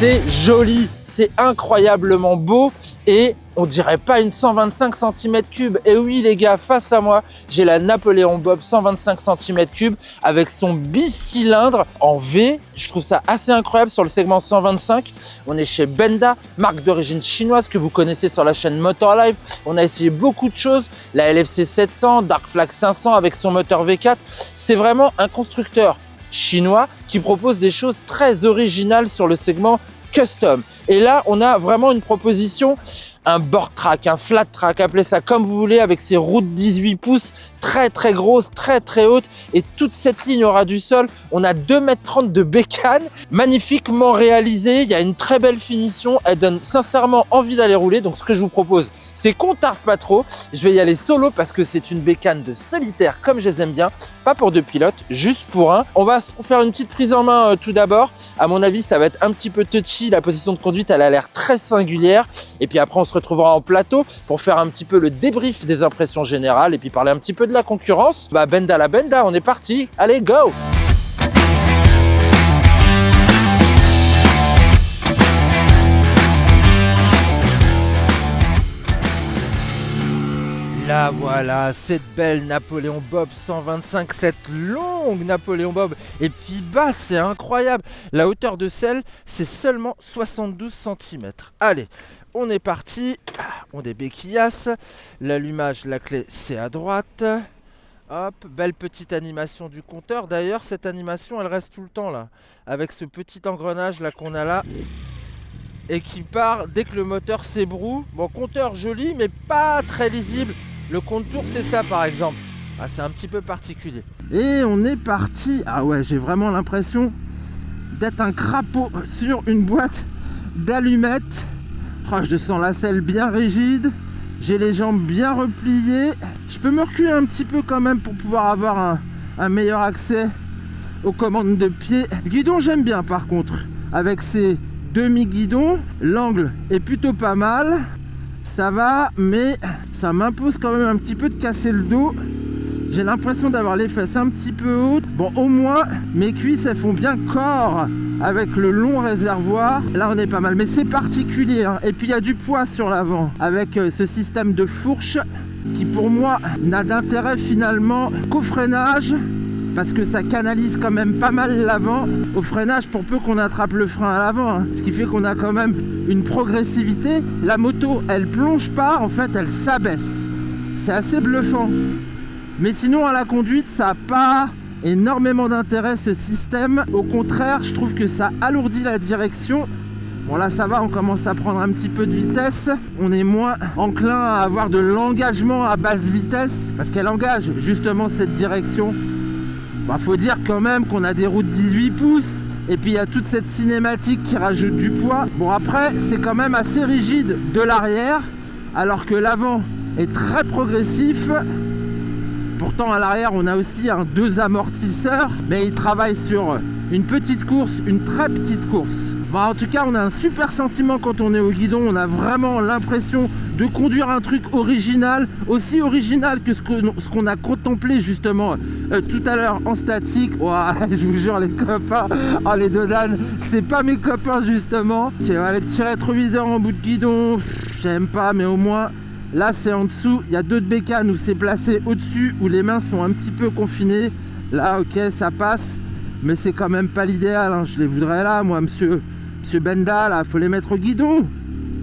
C'est joli, c'est incroyablement beau et on dirait pas une 125 cm3. Et oui les gars, face à moi, j'ai la Napoléon Bob 125 cm3 avec son bicylindre en V. Je trouve ça assez incroyable sur le segment 125. On est chez Benda, marque d'origine chinoise que vous connaissez sur la chaîne Motor Live. On a essayé beaucoup de choses, la LFC 700, Dark Flag 500 avec son moteur V4. C'est vraiment un constructeur chinois qui propose des choses très originales sur le segment custom. Et là, on a vraiment une proposition, un board track, un flat track, appelez ça comme vous voulez, avec ses roues de 18 pouces, très grosses, très hautes, et toute cette ligne aura du sol. On a 2,30 m de bécane, magnifiquement réalisée, il y a une très belle finition, elle donne sincèrement envie d'aller rouler. Donc ce que je vous propose, c'est qu'on tarde pas trop, je vais y aller solo parce que c'est une bécane de solitaire comme je les aime bien, pas pour deux pilotes, juste pour un. On va se faire une petite prise en main tout d'abord. À mon avis, ça va être un petit peu touchy, la position de conduite, elle a l'air très singulière, et puis après on se retrouvera en plateau pour faire un petit peu le débrief des impressions générales et puis parler un petit peu de la concurrence. Bah Benda la Benda, on est parti, allez go! Là voilà, cette belle Napoléon Bob 125, cette longue Napoléon Bob, et puis basse, c'est incroyable. La hauteur de selle, c'est seulement 72 cm. Allez, on est parti, on débéquillasse, l'allumage, la clé c'est à droite. Hop, belle petite animation du compteur. D'ailleurs, cette animation, elle reste tout le temps là, avec ce petit engrenage là qu'on a là, et qui part dès que le moteur s'ébroue. Bon, compteur joli, mais pas très lisible. Le contour, c'est ça par exemple. Ah, c'est un petit peu particulier. Et on est parti. Ah ouais, j'ai vraiment l'impression d'être un crapaud sur une boîte d'allumettes. Oh, je sens la selle bien rigide. J'ai les jambes bien repliées. Je peux me reculer un petit peu quand même pour pouvoir avoir un meilleur accès aux commandes de pied. Le guidon, j'aime bien par contre. Avec ces demi-guidons, l'angle est plutôt pas mal. Ça va, mais ça m'impose quand même un petit peu de casser le dos. J'ai l'impression d'avoir les fesses un petit peu hautes. Bon, au moins, mes cuisses, elles font bien corps avec le long réservoir. Là, on est pas mal, mais c'est particulier, hein. Et puis, il y a du poids sur l'avant avec ce système de fourche qui, pour moi, n'a d'intérêt finalement qu'au freinage, parce que ça canalise quand même pas mal l'avant au freinage pour peu qu'on attrape le frein à l'avant, hein. Ce qui fait qu'on a quand même une progressivité. La moto, elle plonge pas, en fait, elle s'abaisse. C'est assez bluffant. Mais sinon, à la conduite, ça n'a pas énormément d'intérêt, ce système. Au contraire, je trouve que ça alourdit la direction. Bon, là, ça va, on commence à prendre un petit peu de vitesse. On est moins enclin à avoir de l'engagement à basse vitesse, parce qu'elle engage justement cette direction. Bah, faut dire quand même qu'on a des roues de 18 pouces, et puis il y a toute cette cinématique qui rajoute du poids. Bon, après, c'est quand même assez rigide de l'arrière, alors que l'avant est très progressif. Pourtant, à l'arrière, on a aussi deux amortisseurs, mais il travaille sur une petite course, une très petite course. Bon, en tout cas, on a un super sentiment quand on est au guidon. On a vraiment l'impression de conduire un truc original, aussi original que ce qu'on a contemplé justement tout à l'heure en statique. Ouah, je vous jure les copains, oh, les dodanes, c'est pas mes copains justement. Okay, ouais, les petits rétroviseurs en bout de guidon, j'aime pas, mais au moins là c'est en dessous. Il y a deux de bécanes où c'est placé au-dessus, où les mains sont un petit peu confinées. Là, ok, ça passe, mais c'est quand même pas l'idéal, hein. Je les voudrais là, moi, monsieur Benda, là, faut les mettre au guidon.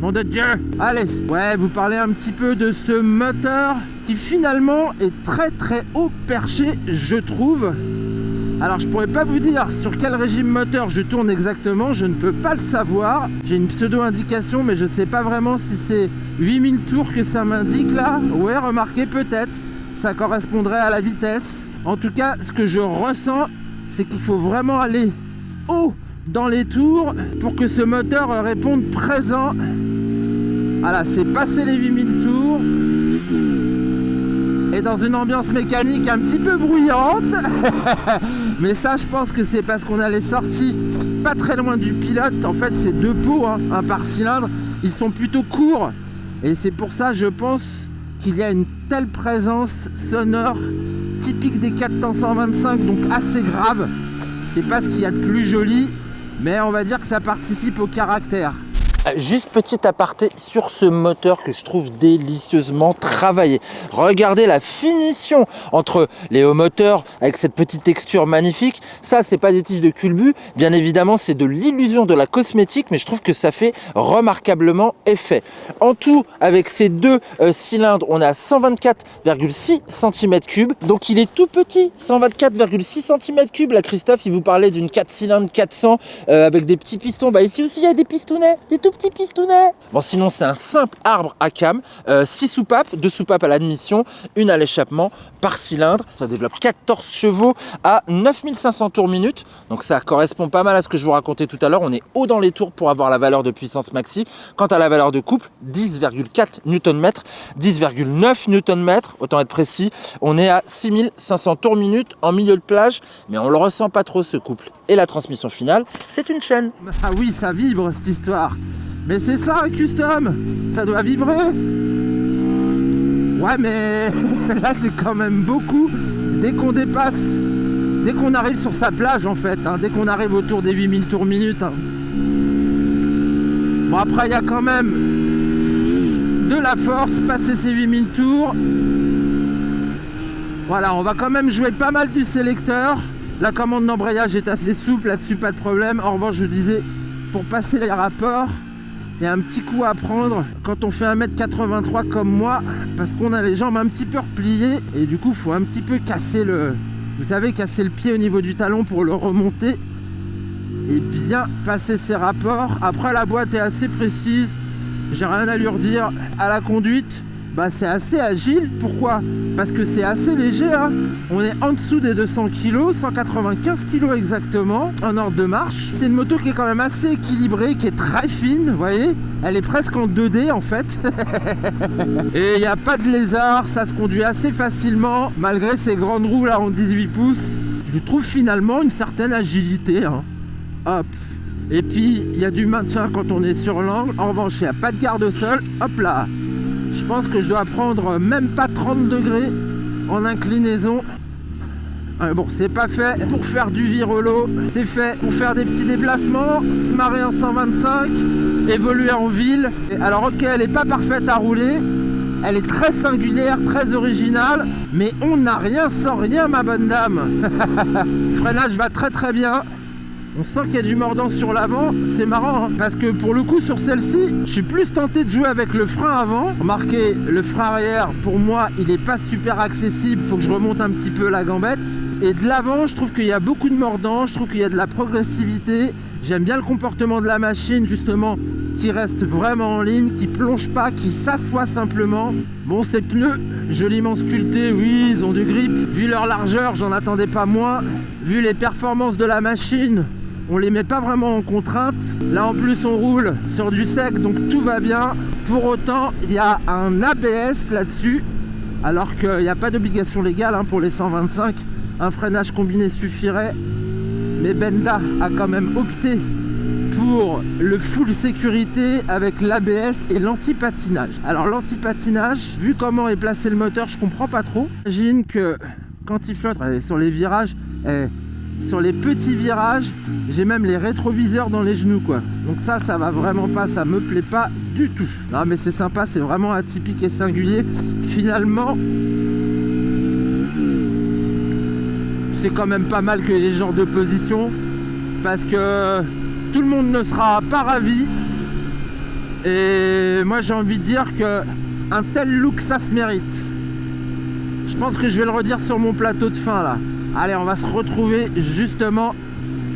Nom de Dieu. Allez, ouais, vous parlez un petit peu de ce moteur qui finalement est très haut perché, je trouve. Alors, je pourrais pas vous dire sur quel régime moteur je tourne exactement, je ne peux pas le savoir. J'ai une pseudo-indication, mais je sais pas vraiment si c'est 8000 tours que ça m'indique là. Ouais, remarquez, peut-être, ça correspondrait à la vitesse. En tout cas, ce que je ressens, c'est qu'il faut vraiment aller haut dans les tours pour que ce moteur réponde présent. Voilà, c'est passé les 8000 tours et dans une ambiance mécanique un petit peu bruyante. Mais ça, je pense que c'est parce qu'on a les sorties pas très loin du pilote. En fait, c'est deux pots, hein, un par cylindre, ils sont plutôt courts, et c'est pour ça, je pense, qu'il y a une telle présence sonore typique des 4 temps 125, donc assez grave. C'est pas ce qu'il y a de plus joli. mais on va dire que ça participe au caractère. Juste petit aparté sur ce moteur que je trouve délicieusement travaillé. Regardez la finition entre les hauts moteurs avec cette petite texture magnifique. Ça, c'est pas des tiges de culbut. Bien évidemment, c'est de l'illusion de la cosmétique, mais je trouve que ça fait remarquablement effet. En tout, avec ces deux cylindres, on a 124,6 cm3. Donc, il est tout petit, 124,6 cm3. Là, Christophe, il vous parlait d'une 4 cylindres 400 avec des petits pistons. Bah, ici aussi, il y a des pistonnets, des tout petits pistonnets. Bon, sinon, c'est un simple arbre à cam, 6 soupapes, 2 soupapes à l'admission, une à l'échappement par cylindre. Ça développe 14 chevaux à 9500 tours minute. Donc, ça correspond pas mal à ce que je vous racontais tout à l'heure. On est haut dans les tours pour avoir la valeur de puissance maxi. Quant à la valeur de couple, 10,4 Nm, 10,9 Nm, autant être précis. On est à 6500 tours minute en milieu de plage, mais on le ressent pas trop ce couple. Et la transmission finale, c'est une chaîne. Ah oui, ça vibre cette histoire. Mais c'est ça un custom, ça doit vibrer. Ouais, mais là c'est quand même beaucoup. Dès qu'on dépasse, dès qu'on arrive sur sa plage en fait, hein, dès qu'on arrive autour des 8000 tours minute. Hein. Bon, après il y a quand même de la force, passer ces 8000 tours. Voilà, on va quand même jouer pas mal du sélecteur. La commande d'embrayage est assez souple, là-dessus pas de problème. En revanche, je disais, pour passer les rapports, il y a un petit coup à prendre quand on fait 1m83 comme moi, parce qu'on a les jambes un petit peu repliées, et du coup, il faut un petit peu casser vous savez, casser le pied au niveau du talon pour le remonter, et bien passer ses rapports. Après, la boîte est assez précise, j'ai rien à lui redire. À la conduite, bah, c'est assez agile. Pourquoi? Parce que c'est assez léger, hein. On est en dessous des 200 kg, 195 kg exactement, en ordre de marche. C'est une moto qui est quand même assez équilibrée, qui est très fine, vous voyez. Elle est presque en 2D en fait. Et il n'y a pas de lézard, ça se conduit assez facilement, malgré ces grandes roues là en 18 pouces. Je trouve finalement une certaine agilité, hein. Hop. Et puis, il y a du maintien quand on est sur l'angle. En revanche, il n'y a pas de garde-sol. Hop là. Je pense que je dois prendre même pas 30 degrés en inclinaison. Bon, c'est pas fait pour faire du virolo. C'est fait pour faire des petits déplacements, se marrer en 125, évoluer en ville. Alors, ok, elle n'est pas parfaite à rouler. Elle est très singulière, très originale. Mais on n'a rien sans rien, ma bonne dame. Le freinage va très très bien. On sent qu'il y a du mordant sur l'avant, c'est marrant, hein, parce que pour le coup sur celle-ci, je suis plus tenté de jouer avec le frein avant. Remarquez, le frein arrière, pour moi, il n'est pas super accessible, il faut que je remonte un petit peu la gambette. Et de l'avant, je trouve qu'il y a beaucoup de mordant, je trouve qu'il y a de la progressivité. J'aime bien le comportement de la machine, justement, qui reste vraiment en ligne, qui plonge pas, qui s'assoit simplement. Bon, ces pneus, joliment sculptés, oui, ils ont du grip. Vu leur largeur, j'en attendais pas moins. Vu les performances de la machine, on les met pas vraiment en contrainte. Là en plus on roule sur du sec, donc tout va bien. Pour autant, il y a un ABS là-dessus, alors qu'il n'y a pas d'obligation légale, hein, pour les 125. Un freinage combiné suffirait. Mais Benda a quand même opté pour le full sécurité avec l'ABS et l'anti-patinage. Alors l'anti-patinage, vu comment est placé le moteur, je comprends pas trop. J'imagine que quand il flotte sur les virages, sur les petits virages, j'ai même les rétroviseurs dans les genoux, quoi. Donc ça va vraiment pas, ça me plaît pas du tout. Non mais c'est sympa, c'est vraiment atypique et singulier. Finalement, c'est quand même pas mal que les genres de position, parce que tout le monde ne sera pas ravi. Et moi j'ai envie de dire que un tel look, ça se mérite. Je pense que je vais le redire sur mon plateau de fin là. Allez, on va se retrouver justement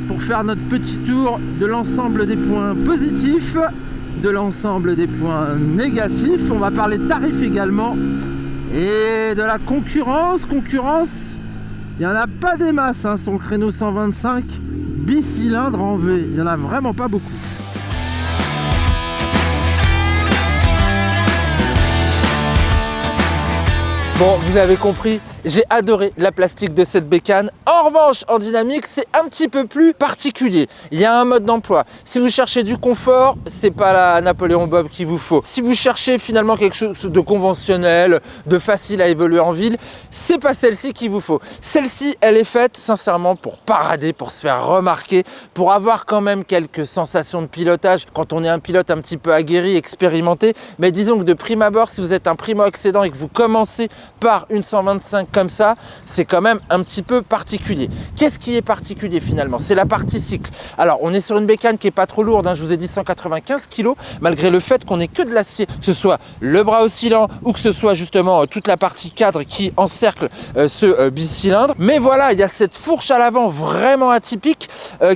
pour faire notre petit tour de l'ensemble des points positifs, de l'ensemble des points négatifs. On va parler de tarifs également et de la concurrence. Il n'y en a pas des masses, hein, sur le créneau 125 bicylindre en V. Il n'y en a vraiment pas beaucoup. Bon, vous avez compris, J'ai adoré la plastique de cette bécane. En revanche, en dynamique, c'est un petit peu plus particulier. Il y a un mode d'emploi. Si vous cherchez du confort, c'est pas la Napoléon Bob qu'il vous faut. Si vous cherchez finalement quelque chose de conventionnel, de facile à évoluer en ville, c'est pas celle-ci qu'il vous faut. Celle-ci, elle est faite sincèrement pour parader, pour se faire remarquer, pour avoir quand même quelques sensations de pilotage quand on est un pilote un petit peu aguerri, expérimenté. Mais disons que de prime abord, si vous êtes un primo-accédant et que vous commencez par une 125 comme ça, c'est quand même un petit peu particulier. Qu'est-ce qui est particulier finalement? C'est la partie cycle. Alors, on est sur une bécane qui est pas trop lourde, hein, je vous ai dit 195 kg, malgré le fait qu'on ait que de l'acier, que ce soit le bras oscillant ou que ce soit justement toute la partie cadre qui encercle ce bicylindre. Mais voilà, il y a cette fourche à l'avant vraiment atypique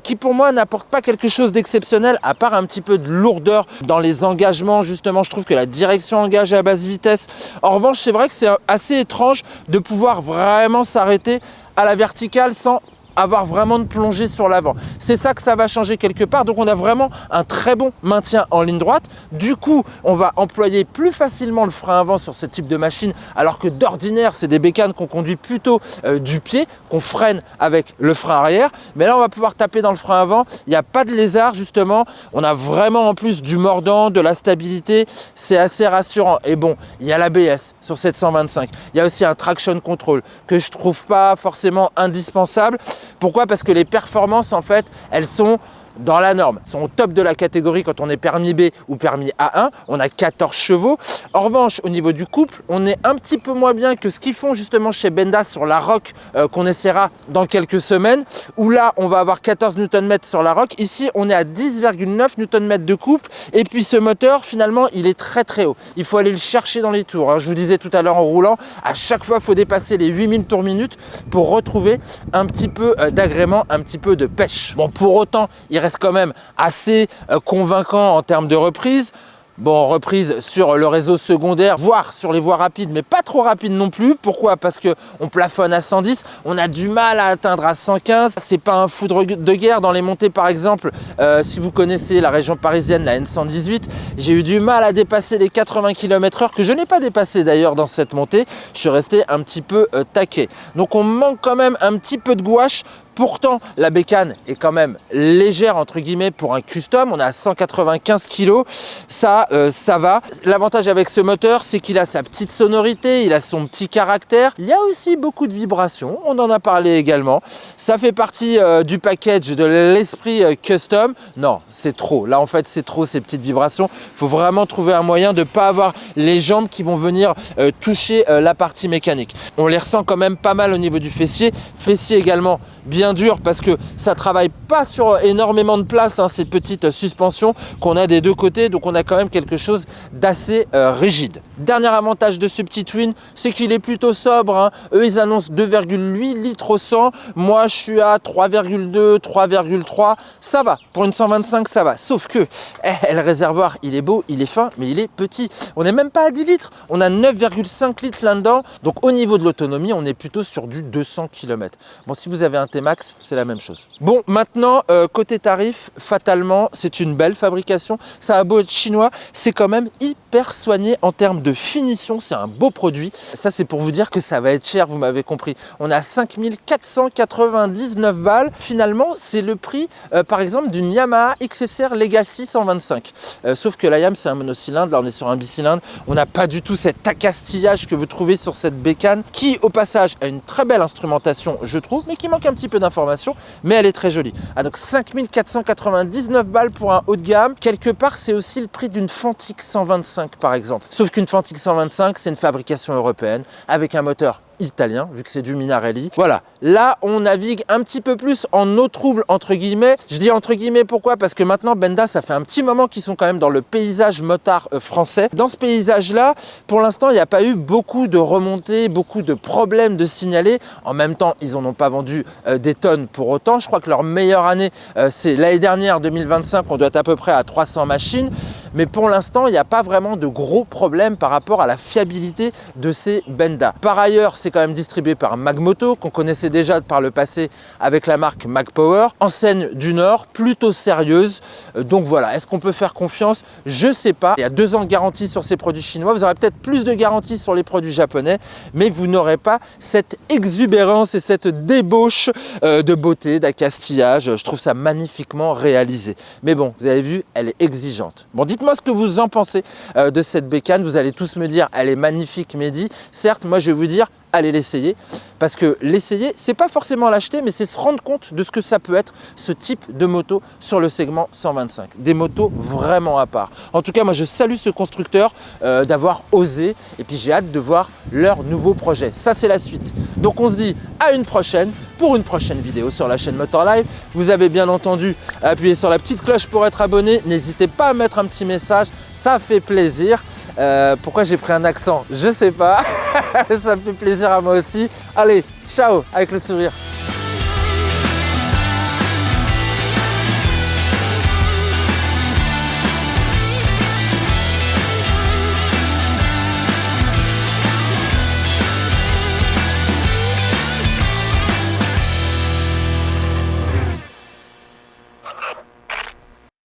qui pour moi n'apporte pas quelque chose d'exceptionnel, à part un petit peu de lourdeur dans les engagements. Justement, je trouve que la direction engagée à basse vitesse. En revanche, c'est vrai que c'est assez étrange de pouvoir vraiment s'arrêter à la verticale sans avoir vraiment de plongée sur l'avant. C'est ça que ça va changer quelque part. Donc on a vraiment un très bon maintien en ligne droite. Du coup, on va employer plus facilement le frein avant sur ce type de machine, alors que d'ordinaire, c'est des bécanes qu'on conduit plutôt du pied, qu'on freine avec le frein arrière. Mais là, on va pouvoir taper dans le frein avant. Il n'y a pas de lézard, justement. On a vraiment en plus du mordant, de la stabilité. C'est assez rassurant. Et bon, il y a l'ABS sur cette 125. Il y a aussi un traction control que je trouve pas forcément indispensable. Pourquoi? Parce que les performances, en fait, elles sont dans la norme, sont au top de la catégorie quand on est permis B ou permis A1. On a 14 chevaux. En revanche, au niveau du couple, on est un petit peu moins bien que ce qu'ils font justement chez Benda sur la Rock qu'on essaiera dans quelques semaines, où là, on va avoir 14 Nm sur la Rock. Ici, on est à 10,9 Nm de couple. Et puis ce moteur, finalement, il est très très haut. Il faut aller le chercher dans les tours, hein. Je vous disais tout à l'heure en roulant, à chaque fois, il faut dépasser les 8000 tours minute pour retrouver un petit peu d'agrément, un petit peu de pêche. Bon, pour autant, il reste quand même assez convaincant en termes de reprise. Bon, reprise sur le réseau secondaire, voire sur les voies rapides, mais pas trop rapide non plus. Pourquoi? Parce qu'on plafonne à 110, on a du mal à atteindre à 115. C'est pas un foudre de guerre dans les montées, par exemple. Si vous connaissez la région parisienne, la N118, j'ai eu du mal à dépasser les 80 km/h, que je n'ai pas dépassé d'ailleurs dans cette montée. Je suis resté un petit peu taquet. Donc on manque quand même un petit peu de gouache. Pourtant, la bécane est quand même légère, entre guillemets, pour un custom. On a 195 kg. Ça va. L'avantage avec ce moteur, c'est qu'il a sa petite sonorité, il a son petit caractère. Il y a aussi beaucoup de vibrations. On en a parlé également. Ça fait partie du package de l'esprit custom. Non, c'est trop. Là, en fait, c'est trop ces petites vibrations. Il faut vraiment trouver un moyen de ne pas avoir les jambes qui vont venir toucher la partie mécanique. On les ressent quand même pas mal au niveau du fessier. Fessier également bien dur parce que ça travaille pas sur énormément de place, hein, ces petites suspensions qu'on a des deux côtés, donc on a quand même quelque chose d'assez rigide. Dernier avantage de ce petit Twin, c'est qu'il est plutôt sobre, hein. Eux ils annoncent 2,8 litres au 100, moi je suis à 3,2, 3,3, ça va, pour une 125 ça va, sauf que le réservoir il est beau, il est fin, mais il est petit, on n'est même pas à 10 litres, on a 9,5 litres là-dedans, donc au niveau de l'autonomie on est plutôt sur du 200 km. Bon, si vous avez un T-Max, c'est la même chose. Bon, maintenant, côté tarif, fatalement, c'est une belle fabrication. Ça a beau être chinois, c'est quand même hyper soigné en termes de finition. C'est un beau produit. Ça, c'est pour vous dire que ça va être cher, vous m'avez compris. On a 5499 balles. Finalement, c'est le prix, par exemple, d'une Yamaha XSR Legacy 125. Sauf que la Yam, c'est un monocylindre. Là, on est sur un bicylindre. On n'a pas du tout cet accastillage que vous trouvez sur cette bécane, qui, au passage, a une très belle instrumentation, je trouve, mais qui manque un petit peu d'informations, mais elle est très jolie. Ah, donc 5499 balles pour un haut de gamme. Quelque part, c'est aussi le prix d'une Fentic 125 par exemple. Sauf qu'une Fentic 125, c'est une fabrication européenne avec un moteur italien, vu que c'est du Minarelli. Voilà, là on navigue un petit peu plus en eau trouble entre guillemets. Je dis entre guillemets pourquoi? Parce que maintenant Benda, ça fait un petit moment qu'ils sont quand même dans le paysage motard français. Dans ce paysage là, pour l'instant il n'y a pas eu beaucoup de remontées, beaucoup de problèmes de signaler. En même temps, ils n'en ont pas vendu des tonnes pour autant. Je crois que leur meilleure année c'est l'année dernière, 2025, on doit être à peu près à 300 machines. mais pour l'instant, il n'y a pas vraiment de gros problèmes par rapport à la fiabilité de ces Benda. Par ailleurs, c'est quand même distribué par Magmoto, qu'on connaissait déjà par le passé avec la marque MagPower, enseigne du Nord, plutôt sérieuse. Donc voilà, est-ce qu'on peut faire confiance? Je sais pas. Il y a 2 ans de garantie sur ces produits chinois, vous aurez peut-être plus de garantie sur les produits japonais, mais vous n'aurez pas cette exubérance et cette débauche de beauté, d'accastillage. Je trouve ça magnifiquement réalisé. Mais bon, vous avez vu, elle est exigeante. Bon, dites-moi ce que vous en pensez de cette bécane. Vous allez tous me dire, elle est magnifique, Mehdi. Certes, moi je vais vous dire, allez l'essayer, parce que l'essayer, c'est pas forcément l'acheter, mais c'est se rendre compte de ce que ça peut être, ce type de moto sur le segment 125. Des motos vraiment à part. En tout cas, moi je salue ce constructeur d'avoir osé, et puis j'ai hâte de voir leur nouveau projet. Ça, c'est la suite. Donc on se dit à une prochaine, pour une prochaine vidéo sur la chaîne Motor Live. Vous avez bien entendu appuyé sur la petite cloche pour être abonné. N'hésitez pas à mettre un petit message, ça fait plaisir. Pourquoi j'ai pris un accent? Je sais pas. Ça me fait plaisir à moi aussi. Allez, ciao avec le sourire.